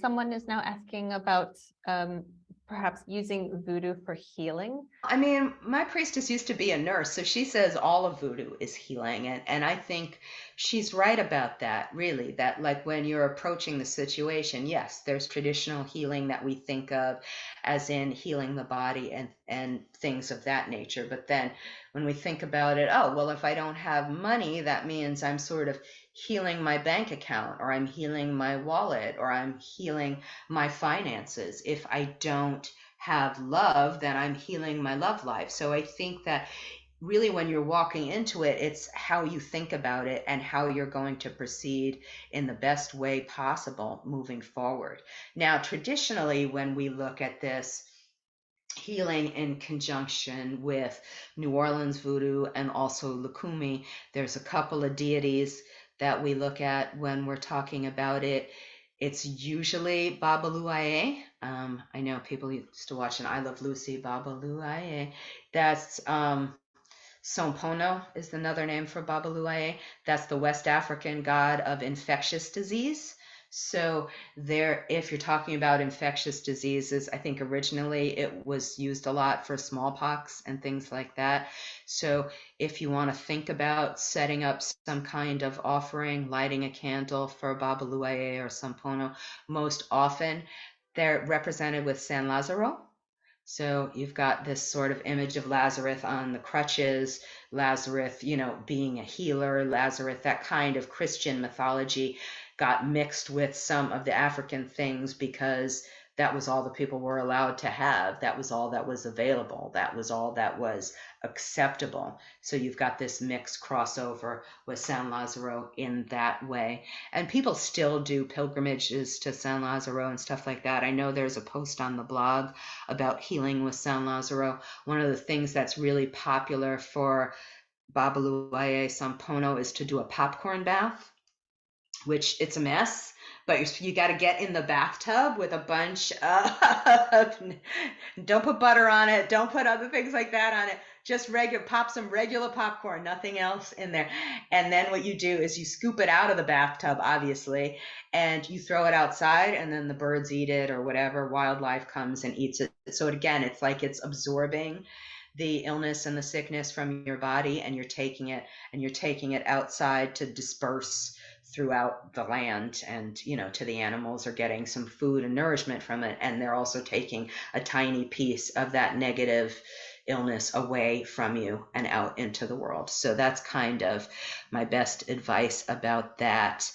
Someone is now asking about perhaps using voodoo for healing. I mean, my priestess used to be a nurse, so she says all of voodoo is healing. And I think she's right about that, really. That, like, when you're approaching the situation, yes, there's traditional healing that we think of as in healing the body and things of that nature. But then when we think about it, oh, well, if I don't have money, that means I'm sort of healing my bank account, or I'm healing my wallet, or I'm healing my finances. If I don't have love, then I'm healing my love life. So I think that really when you're walking into it, it's how you think about it and how you're going to proceed in the best way possible moving forward. Now, traditionally, when we look at this, healing in conjunction with New Orleans voodoo and also Lukumi, there's a couple of deities that we look at when we're talking about it. It's usually Babaluaye. I know people used to watch an I Love Lucy, Babaluaye. That's Sompono is another name for Babaluaye. That's the West African god of infectious disease. So there, if you're talking about infectious diseases, I think originally it was used a lot for smallpox and things like that. So if you want to think about setting up some kind of offering, lighting a candle for Babaluaye or Sampono, most often they're represented with San Lazaro. So you've got this sort of image of Lazarus on the crutches, Lazarus, being a healer, Lazarus, that kind of Christian mythology got mixed with some of the African things because that was all the people were allowed to have. That was all that was available. That was all that was acceptable. So you've got this mixed crossover with San Lazaro in that way. And people still do pilgrimages to San Lazaro and stuff like that. I know there's a post on the blog about healing with San Lazaro. One of the things that's really popular for Babaluaye Sampono is to do a popcorn bath, which it's a mess, but you got to get in the bathtub with a bunch of, don't put butter on it, don't put other things like that on it, just pop some regular popcorn, nothing else in there. And then what you do is you scoop it out of the bathtub, obviously, and you throw it outside, and then the birds eat it, or whatever wildlife comes and eats it. So again, it's like it's absorbing the illness and the sickness from your body, and you're taking it outside to disperse throughout the land, and to the animals are getting some food and nourishment from it, and they're also taking a tiny piece of that negative illness away from you and out into the world. So that's kind of my best advice about that.